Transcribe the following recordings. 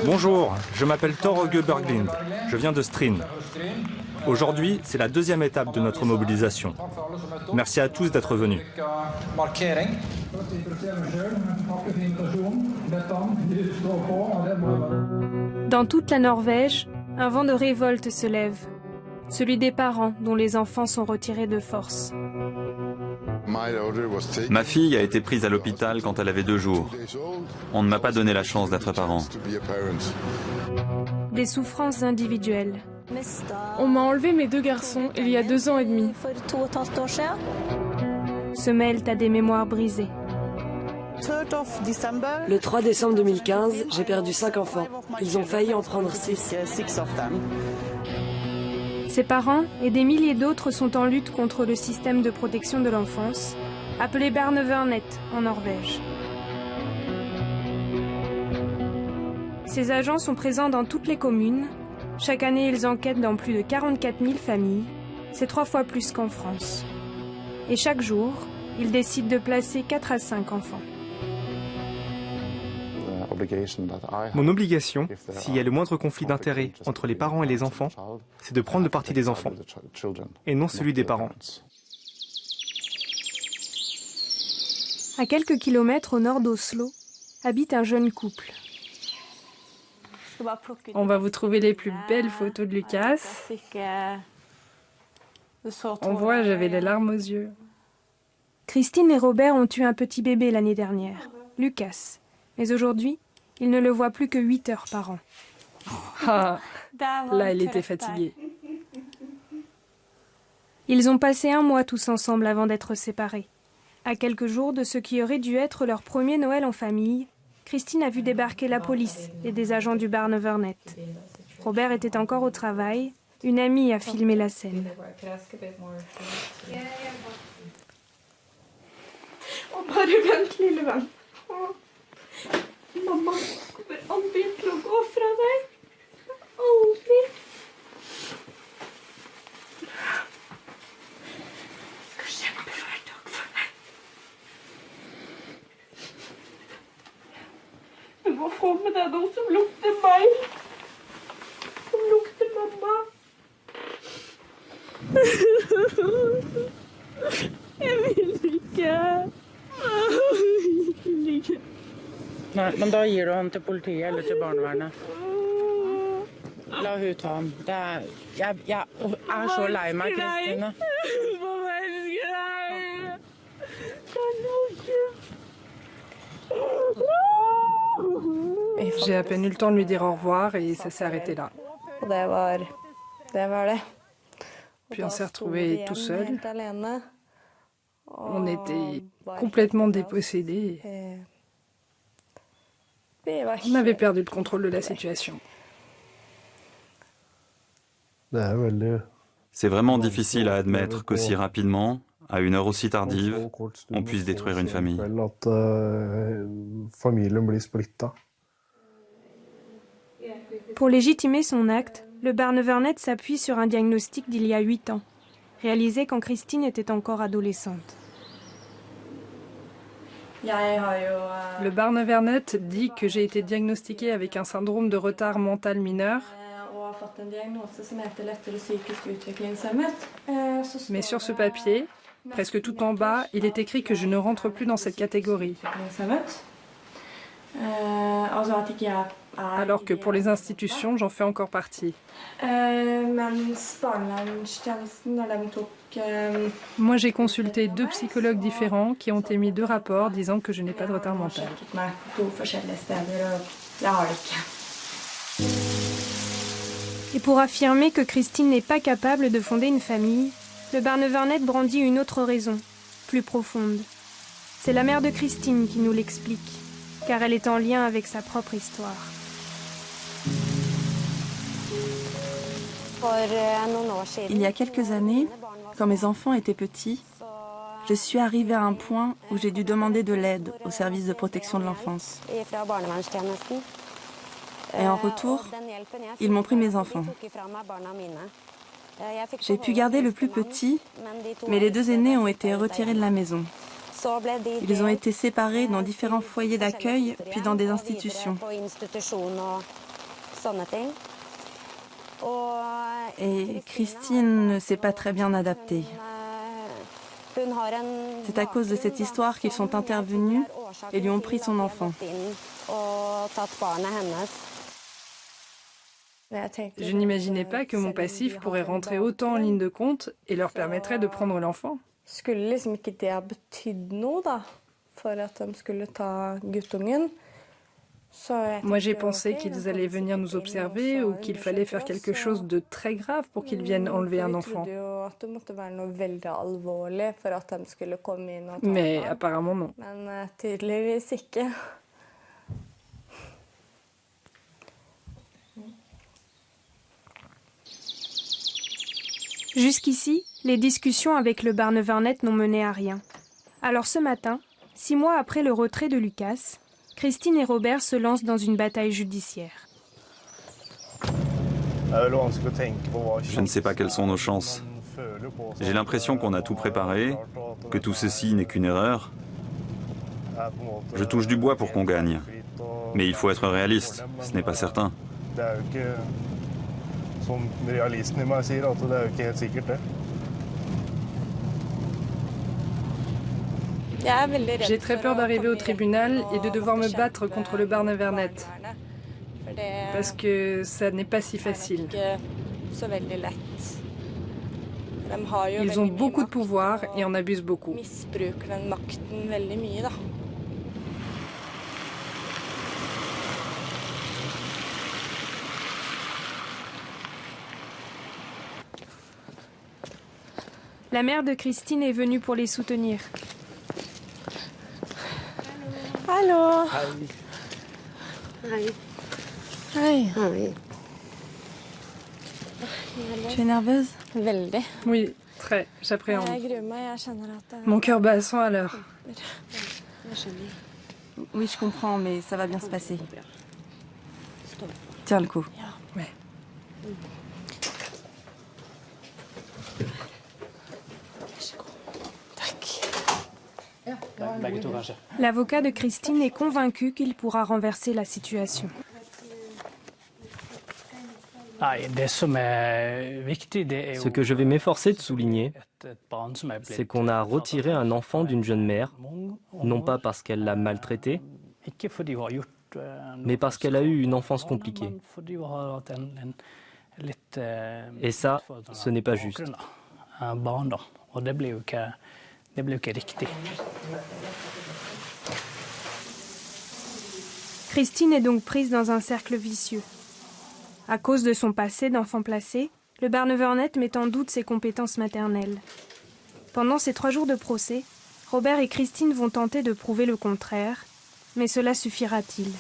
Bonjour, je m'appelle Torge Berglind, je viens de Stryn. Aujourd'hui, c'est la deuxième étape de notre mobilisation. Merci à tous d'être venus. Dans toute la Norvège, un vent de révolte se lève. Celui des parents dont les enfants sont retirés de force. Ma fille a été prise à l'hôpital quand elle avait 2 jours. On ne m'a pas donné la chance d'être parent. Des souffrances individuelles. On m'a enlevé mes 2 garçons il y a 2 ans et demi. Se mêlent à des mémoires brisées. Le 3 décembre 2015, j'ai perdu 5 enfants. Ils ont failli en prendre 6. Ses parents et des milliers d'autres sont en lutte contre le système de protection de l'enfance, appelé Barnevernet en Norvège. Ces agents sont présents dans toutes les communes. Chaque année, ils enquêtent dans plus de 44 000 familles. C'est 3 fois plus qu'en France. Et chaque jour, ils décident de placer 4 à 5 enfants. Mon obligation, s'il y a le moindre conflit d'intérêts entre les parents et les enfants, c'est de prendre le parti des enfants, et non celui des parents. À quelques kilomètres au nord d'Oslo, habite un jeune couple. On va vous trouver les plus belles photos de Lucas. On voit, j'avais les larmes aux yeux. Christine et Robert ont eu un petit bébé l'année dernière, Lucas. Mais aujourd'hui, ils ne le voient plus que 8 heures par an. Ah, là, il était fatigué. Ils ont passé 1 mois tous ensemble avant d'être séparés. À quelques jours de ce qui aurait dû être leur premier Noël en famille, Christine a vu débarquer la police et des agents du Barnevernet. Robert était encore au travail. Une amie a filmé la scène. Mamma kommer aldri til å gå fra deg. Aldri. Jeg skal kjempe hver dag for deg. Du må få med deg noe som lukter meg. Som lukter mamma. Jeg vil ikke. Jeg vil ikke. Nei, men da gir du han til politiet eller til barnevernet. La hun ta ham. Jeg er så lei meg, Kristine. J'ai à peine eu le temps de lui dire au revoir et ça s'est arrêté là. Puis on s'est retrouvés tout seuls. On était complètement dépossédés. On avait perdu le contrôle de la situation. C'est vraiment difficile à admettre qu'aussi rapidement, à une heure aussi tardive, on puisse détruire une famille. Pour légitimer son acte, le Barnevernet s'appuie sur un diagnostic d'il y a 8 ans, réalisé quand Christine était encore adolescente. Le Barnevernet dit que j'ai été diagnostiquée avec un syndrome de retard mental mineur. Mais sur ce papier, presque tout en bas, il est écrit que je ne rentre plus dans cette catégorie. Alors que pour les institutions, j'en fais encore partie. Moi, j'ai consulté 2 psychologues différents qui ont émis 2 rapports disant que je n'ai pas de retard mental. Et pour affirmer que Christine n'est pas capable de fonder une famille, le Barnevernet brandit une autre raison, plus profonde. C'est la mère de Christine qui nous l'explique, car elle est en lien avec sa propre histoire. Il y a quelques années, quand mes enfants étaient petits, je suis arrivée à un point où j'ai dû demander de l'aide au service de protection de l'enfance. Et en retour, ils m'ont pris mes enfants. J'ai pu garder le plus petit, mais les 2 aînés ont été retirés de la maison. Ils ont été séparés dans différents foyers d'accueil, puis dans des institutions. Et Christine ne s'est pas très bien adaptée. C'est à cause de cette histoire qu'ils sont intervenus et lui ont pris son enfant. Je n'imaginais pas que mon passif pourrait rentrer autant en ligne de compte et leur permettrait de prendre l'enfant. Moi, j'ai pensé qu'ils allaient venir nous observer ou qu'il fallait faire quelque chose de très grave pour qu'ils viennent enlever un enfant. Mais apparemment, non. Jusqu'ici, les discussions avec le Barnevernet n'ont mené à rien. Alors ce matin, 6 mois après le retrait de Lucas, Christine et Robert se lancent dans une bataille judiciaire. Je ne sais pas quelles sont nos chances. J'ai l'impression qu'on a tout préparé, que tout ceci n'est qu'une erreur. Je touche du bois pour qu'on gagne. Mais il faut être réaliste, ce n'est pas certain. J'ai très peur d'arriver au tribunal et de devoir me battre contre le Barnevernet. Parce que ça n'est pas si facile. Ils ont beaucoup de pouvoir et en abusent beaucoup. La mère de Christine est venue pour les soutenir. Allô. Tu es nerveuse? Oui, très. J'appréhende. Mon cœur bat à 100 à l'heure. Oui, je comprends, mais ça va bien se passer. Tiens le coup. Ouais. L'avocat de Christine est convaincu qu'il pourra renverser la situation. Ce que je vais m'efforcer de souligner, c'est qu'on a retiré un enfant d'une jeune mère, non pas parce qu'elle l'a maltraité, mais parce qu'elle a eu une enfance compliquée. Et ça, ce n'est pas juste. Christine est donc prise dans un cercle vicieux. À cause de son passé d'enfant placé, le Barnevernet met en doute ses compétences maternelles. Pendant ces 3 jours de procès, Robert et Christine vont tenter de prouver le contraire, mais cela suffira-t-il?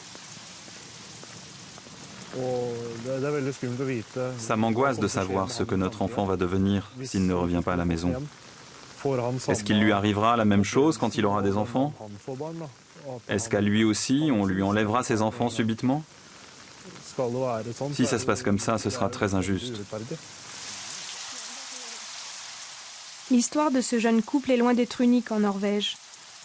Ça m'angoisse de savoir ce que notre enfant va devenir s'il ne revient pas à la maison. Est-ce qu'il lui arrivera la même chose quand il aura des enfants? Est-ce qu'à lui aussi, on lui enlèvera ses enfants subitement? Si ça se passe comme ça, ce sera très injuste. L'histoire de ce jeune couple est loin d'être unique en Norvège.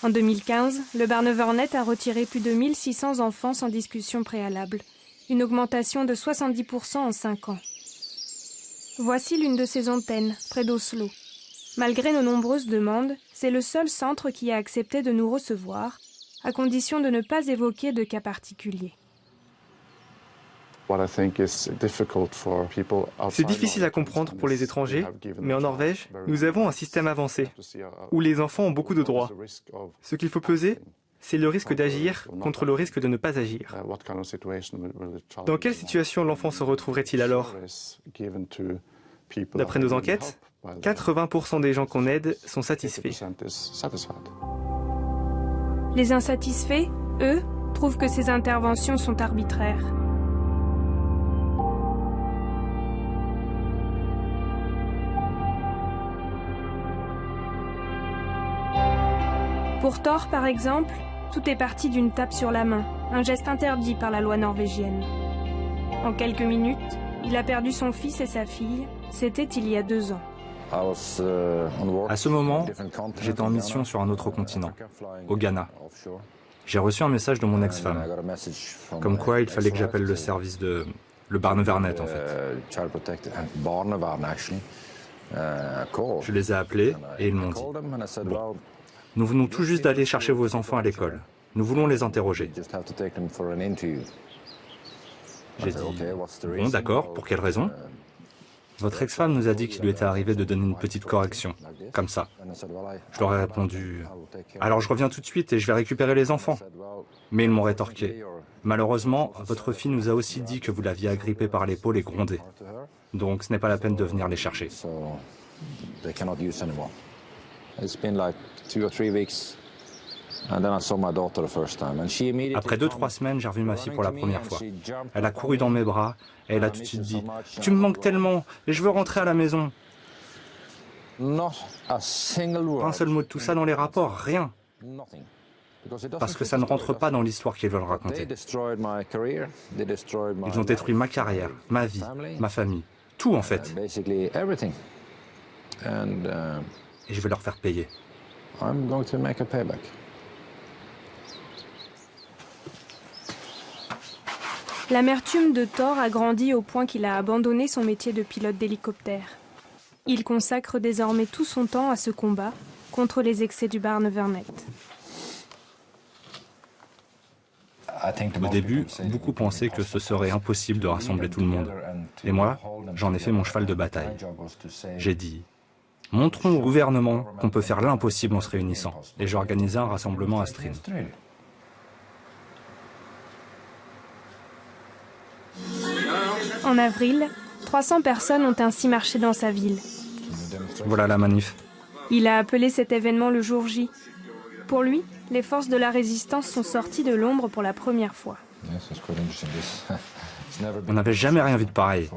En 2015, le Barnevernet a retiré plus de 1600 enfants sans discussion préalable, une augmentation de 70% en 5 ans. Voici l'une de ces antennes, près d'Oslo. Malgré nos nombreuses demandes, c'est le seul centre qui a accepté de nous recevoir, à condition de ne pas évoquer de cas particuliers. C'est difficile à comprendre pour les étrangers, mais en Norvège, nous avons un système avancé, où les enfants ont beaucoup de droits. Ce qu'il faut peser, c'est le risque d'agir contre le risque de ne pas agir. Dans quelle situation l'enfant se retrouverait-il alors? D'après nos enquêtes, 80% des gens qu'on aide sont satisfaits. Les insatisfaits, eux, trouvent que ces interventions sont arbitraires. Pour Thor, par exemple, tout est parti d'une tape sur la main, un geste interdit par la loi norvégienne. En quelques minutes, il a perdu son fils et sa fille, c'était il y a 2 ans. À ce moment, j'étais en mission sur un autre continent, au Ghana. J'ai reçu un message de mon ex-femme, comme quoi il fallait que j'appelle le service de... le Barnevernet, en fait. Je les ai appelés et ils m'ont dit « Bon, nous venons tout juste d'aller chercher vos enfants à l'école. Nous voulons les interroger. » J'ai dit « Bon, d'accord, pour quelle raison ?» Votre ex-femme nous a dit qu'il lui était arrivé de donner une petite correction, comme ça. Je leur ai répondu « Alors je reviens tout de suite et je vais récupérer les enfants. » Mais ils m'ont rétorqué « Malheureusement, votre fille nous a aussi dit que vous l'aviez agrippée par l'épaule et grondée. Donc ce n'est pas la peine de venir les chercher. » Après 2-3 semaines, j'ai revu ma fille pour la première fois. Elle a couru dans mes bras et elle a tout de suite dit « Tu me manques tellement et je veux rentrer à la maison. » Pas un seul mot de tout ça dans les rapports, rien. Parce que ça ne rentre pas dans l'histoire qu'ils veulent raconter. Ils ont détruit ma carrière, ma vie, ma famille, tout en fait. Et je vais leur faire payer. L'amertume de Thor a grandi au point qu'il a abandonné son métier de pilote d'hélicoptère. Il consacre désormais tout son temps à ce combat contre les excès du Barnevernet. Au début, beaucoup pensaient que ce serait impossible de rassembler tout le monde. Et moi, j'en ai fait mon cheval de bataille. J'ai dit, montrons au gouvernement qu'on peut faire l'impossible en se réunissant. Et j'ai organisé un rassemblement à Stryn. En avril, 300 personnes ont ainsi marché dans sa ville. Voilà la manif. Il a appelé cet événement le jour J. Pour lui, les forces de la résistance sont sorties de l'ombre pour la première fois. On n'avait jamais rien vu de pareil.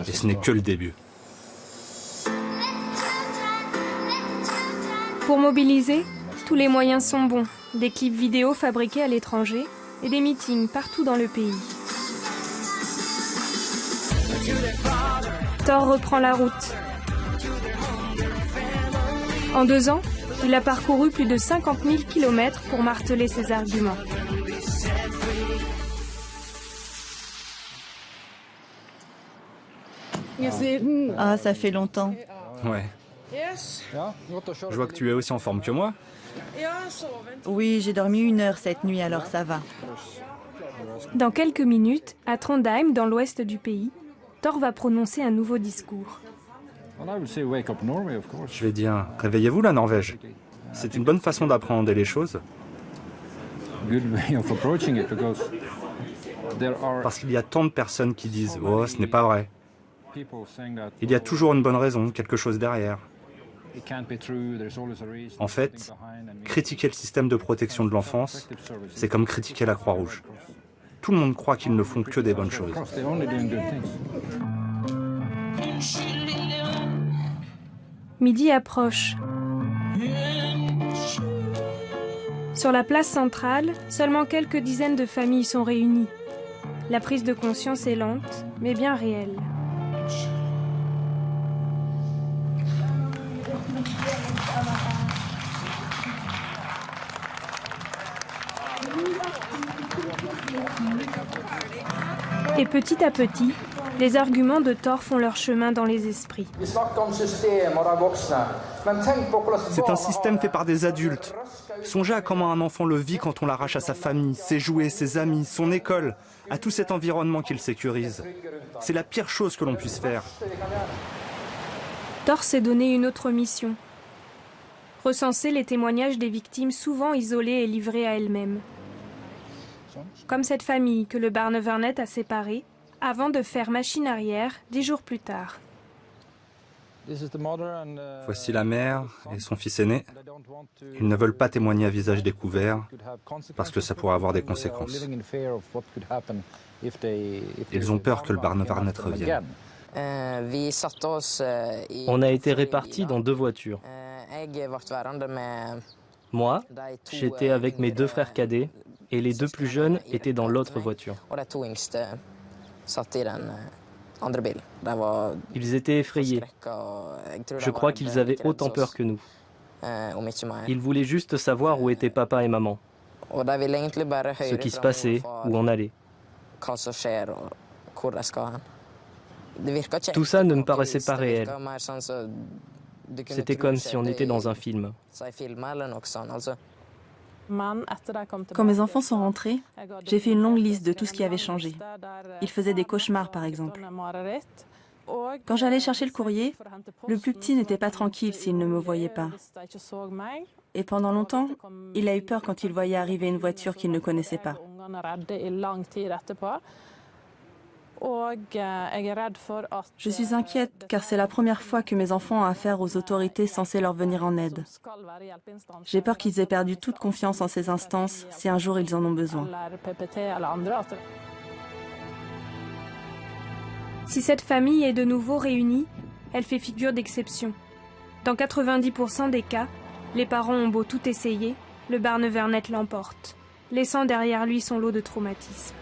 Et ce n'est que le début. Pour mobiliser, tous les moyens sont bons. Des clips vidéo fabriqués à l'étranger et des meetings partout dans le pays. Thor reprend la route. En 2 ans, il a parcouru plus de 50 000 kilomètres pour marteler ses arguments. Ah, ça fait longtemps. Ouais. Je vois que tu es aussi en forme que moi. Oui, j'ai dormi 1 heure cette nuit, alors ça va. Dans quelques minutes, à Trondheim, dans l'ouest du pays, Thor va prononcer un nouveau discours. Je vais dire, réveillez-vous la Norvège. C'est une bonne façon d'appréhender les choses. Parce qu'il y a tant de personnes qui disent « Oh, ce n'est pas vrai ». Il y a toujours une bonne raison, quelque chose derrière. En fait, critiquer le système de protection de l'enfance, c'est comme critiquer la Croix-Rouge. Tout le monde croit qu'ils ne font que des bonnes choses. Midi approche. Sur la place centrale, seulement quelques dizaines de familles sont réunies. La prise de conscience est lente, mais bien réelle. Et petit à petit, les arguments de Thor font leur chemin dans les esprits. C'est un système fait par des adultes. Songez à comment un enfant le vit quand on l'arrache à sa famille, ses jouets, ses amis, son école, à tout cet environnement qu'il sécurise. C'est la pire chose que l'on puisse faire. Thor s'est donné une autre mission. Recenser les témoignages des victimes souvent isolées et livrées à elles-mêmes. Comme cette famille que le Barnevernet a séparée, avant de faire machine arrière 10 jours plus tard. Voici la mère et son fils aîné. Ils ne veulent pas témoigner à visage découvert parce que ça pourrait avoir des conséquences. Ils ont peur que le Barnevernet revienne. On a été répartis dans 2 voitures. Moi, j'étais avec mes 2 frères cadets et les 2 plus jeunes étaient dans l'autre voiture. Ils étaient effrayés. Je crois qu'ils avaient autant peur que nous. Ils voulaient juste savoir où étaient papa et maman, ce qui se passait, où on allait. Tout ça ne me paraissait pas réel. C'était comme si on était dans un film. Quand mes enfants sont rentrés, j'ai fait une longue liste de tout ce qui avait changé. Ils faisaient des cauchemars, par exemple. Quand j'allais chercher le courrier, le plus petit n'était pas tranquille s'il ne me voyait pas. Et pendant longtemps, il a eu peur quand il voyait arriver une voiture qu'il ne connaissait pas. Je suis inquiète car c'est la première fois que mes enfants ont affaire aux autorités censées leur venir en aide. J'ai peur qu'ils aient perdu toute confiance en ces instances si un jour ils en ont besoin. Si cette famille est de nouveau réunie, elle fait figure d'exception. Dans 90% des cas, les parents ont beau tout essayer, le Barnevernet l'emporte, laissant derrière lui son lot de traumatismes.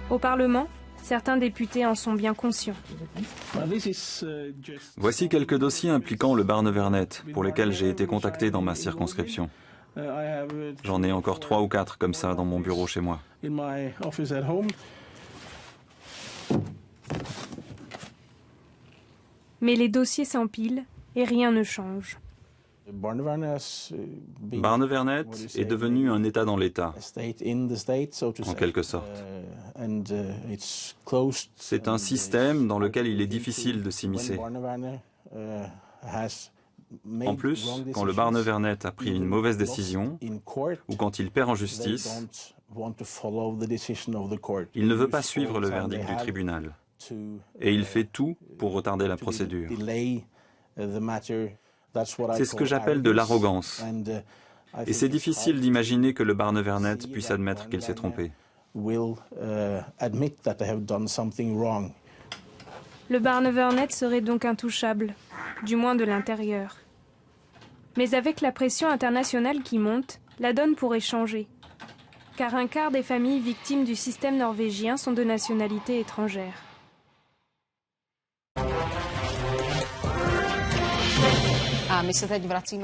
Au Parlement, certains députés en sont bien conscients. Voici quelques dossiers impliquant le Barnevernet pour lesquels j'ai été contacté dans ma circonscription. J'en ai encore 3 ou 4 comme ça dans mon bureau chez moi. Mais les dossiers s'empilent et rien ne change. Barnevernet est devenu un État dans l'État, en quelque sorte. C'est un système dans lequel il est difficile de s'immiscer. En plus, quand le Barnevernet a pris une mauvaise décision, ou quand il perd en justice, il ne veut pas suivre le verdict du tribunal. Et il fait tout pour retarder la procédure. C'est ce que j'appelle de l'arrogance. Et c'est difficile d'imaginer que le Barnevernet puisse admettre qu'il s'est trompé. Le Barnevernet serait donc intouchable, du moins de l'intérieur. Mais avec la pression internationale qui monte, la donne pourrait changer. Car un quart des familles victimes du système norvégien sont de nationalité étrangère.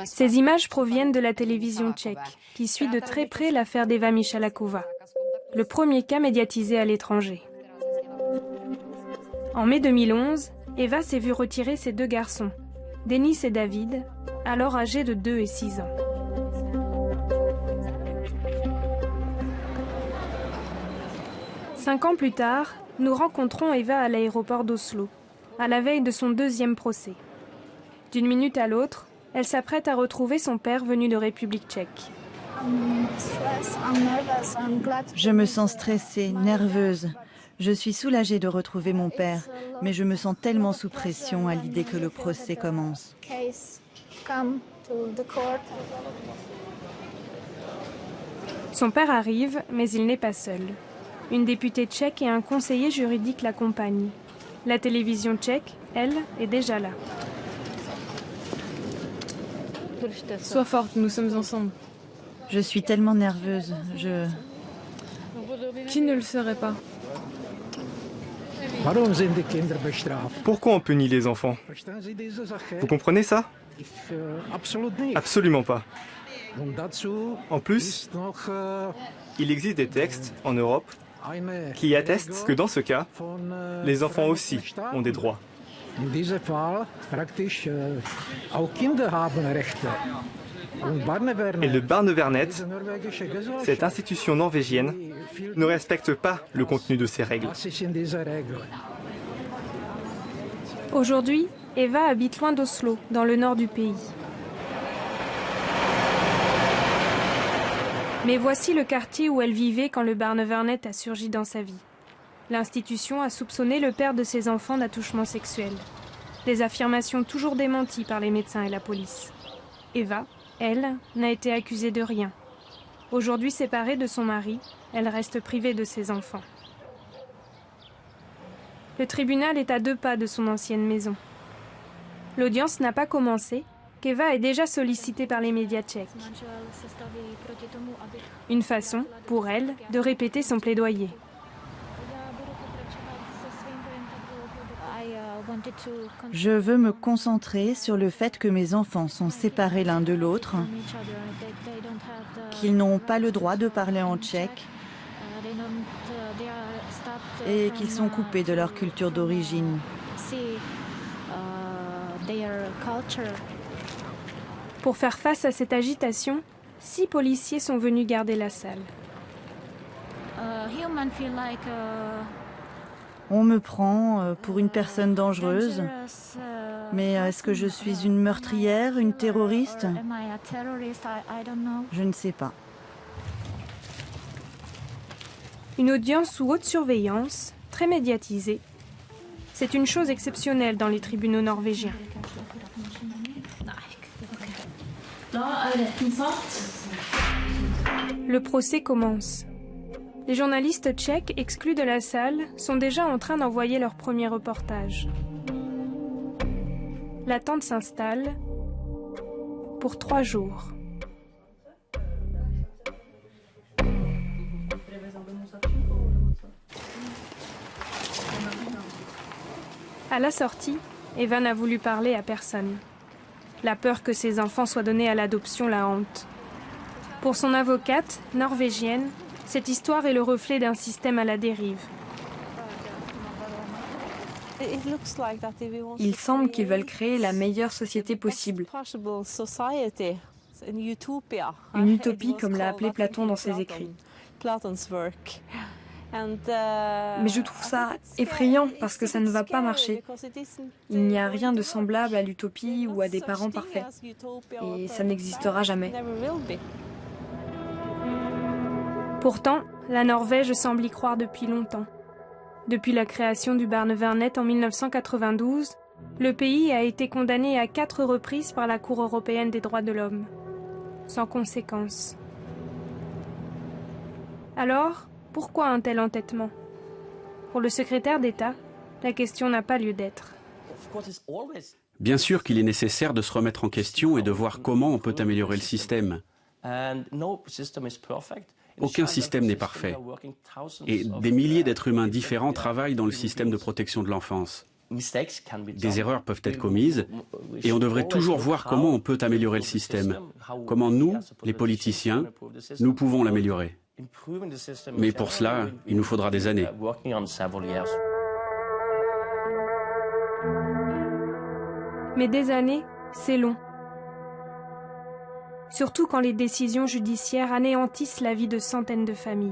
Ces images proviennent de la télévision tchèque, qui suit de très près l'affaire d'Eva Michaláková, le premier cas médiatisé à l'étranger. En mai 2011, Eva s'est vue retirer ses 2 garçons, Denis et David, alors âgés de 2 et 6 ans. Cinq ans plus tard, nous rencontrons Eva à l'aéroport d'Oslo, à la veille de son 2e procès. D'une minute à l'autre, elle s'apprête à retrouver son père venu de République tchèque. Je me sens stressée, nerveuse. Je suis soulagée de retrouver mon père, mais je me sens tellement sous pression à l'idée que le procès commence. Son père arrive, mais il n'est pas seul. Une députée tchèque et un conseiller juridique l'accompagnent. La télévision tchèque, elle, est déjà là. Sois forte, nous sommes ensemble. Je suis tellement nerveuse, Qui ne le serait pas? Pourquoi on punit les enfants? Vous comprenez ça? Absolument pas. En plus, il existe des textes en Europe qui attestent que dans ce cas, les enfants aussi ont des droits. Et le Barnevernet, cette institution norvégienne, ne respecte pas le contenu de ces règles. Aujourd'hui, Eva habite loin d'Oslo, dans le nord du pays. Mais voici le quartier où elle vivait quand le Barnevernet a surgi dans sa vie. L'institution a soupçonné le père de ses enfants d'attouchement sexuel. Des affirmations toujours démenties par les médecins et la police. Eva, elle, n'a été accusée de rien. Aujourd'hui séparée de son mari, elle reste privée de ses enfants. Le tribunal est à 2 pas de son ancienne maison. L'audience n'a pas commencé, qu'Eva est déjà sollicitée par les médias tchèques. Une façon, pour elle, de répéter son plaidoyer. Je veux me concentrer sur le fait que mes enfants sont séparés l'un de l'autre, qu'ils n'ont pas le droit de parler en tchèque et qu'ils sont coupés de leur culture d'origine. Pour faire face à cette agitation, 6 policiers sont venus garder la salle. On me prend pour une personne dangereuse, mais est-ce que je suis une meurtrière, une terroriste? Je ne sais pas. Une audience sous haute surveillance, très médiatisée. C'est une chose exceptionnelle dans les tribunaux norvégiens. Le procès commence. Les journalistes tchèques exclus de la salle sont déjà en train d'envoyer leur premier reportage. L'attente s'installe pour 3 jours. À la sortie, Eva n'a voulu parler à personne. La peur que ses enfants soient donnés à l'adoption la hante. Pour son avocate, norvégienne, cette histoire est le reflet d'un système à la dérive. Il semble qu'ils veulent créer la meilleure société possible. Une utopie, comme l'a appelé Platon dans ses écrits. Mais je trouve ça effrayant parce que ça ne va pas marcher. Il n'y a rien de semblable à l'utopie ou à des parents parfaits. Et ça n'existera jamais. Pourtant, la Norvège semble y croire depuis longtemps. Depuis la création du Barnevernet en 1992, le pays a été condamné à 4 reprises par la Cour européenne des droits de l'homme. Sans conséquence. Alors, pourquoi un tel entêtement? Pour le secrétaire d'État, la question n'a pas lieu d'être. Bien sûr qu'il est nécessaire de se remettre en question et de voir comment on peut améliorer le système. Aucun système n'est parfait. Et des milliers d'êtres humains différents travaillent dans le système de protection de l'enfance. Des erreurs peuvent être commises et on devrait toujours voir comment on peut améliorer le système. Comment nous, les politiciens, nous pouvons l'améliorer. Mais pour cela, il nous faudra des années. Mais des années, c'est long. Surtout quand les décisions judiciaires anéantissent la vie de centaines de familles.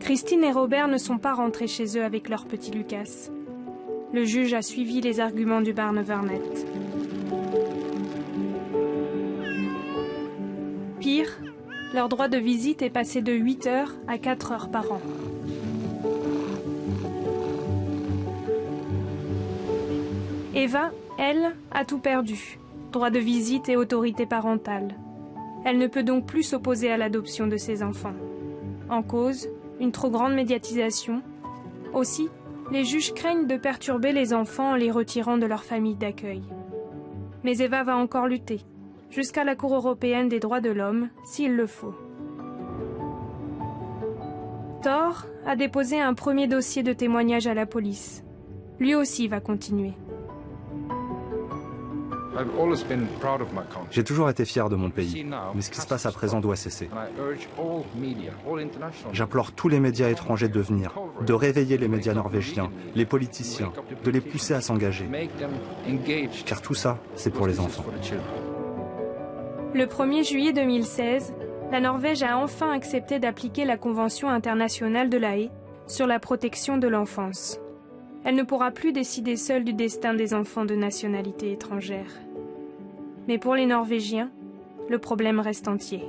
Christine et Robert ne sont pas rentrés chez eux avec leur petit Lucas. Le juge a suivi les arguments du Barnevernet. Pire, leur droit de visite est passé de 8 heures à 4 heures par an. Eva, elle, a tout perdu. Droit de visite et autorité parentale. Elle ne peut donc plus s'opposer à l'adoption de ses enfants. En cause, une trop grande médiatisation. Aussi, les juges craignent de perturber les enfants en les retirant de leur famille d'accueil. Mais Eva va encore lutter, jusqu'à la Cour européenne des droits de l'homme, s'il le faut. Thor a déposé un premier dossier de témoignage à la police. Lui aussi va continuer. J'ai toujours été fier de mon pays, mais ce qui se passe à présent doit cesser. J'implore tous les médias étrangers de venir, de réveiller les médias norvégiens, les politiciens, de les pousser à s'engager. Car tout ça, c'est pour les enfants. Le 1er juillet 2016, la Norvège a enfin accepté d'appliquer la Convention internationale de La Haye sur la protection de l'enfance. Elle ne pourra plus décider seule du destin des enfants de nationalité étrangère. Mais pour les Norvégiens, le problème reste entier.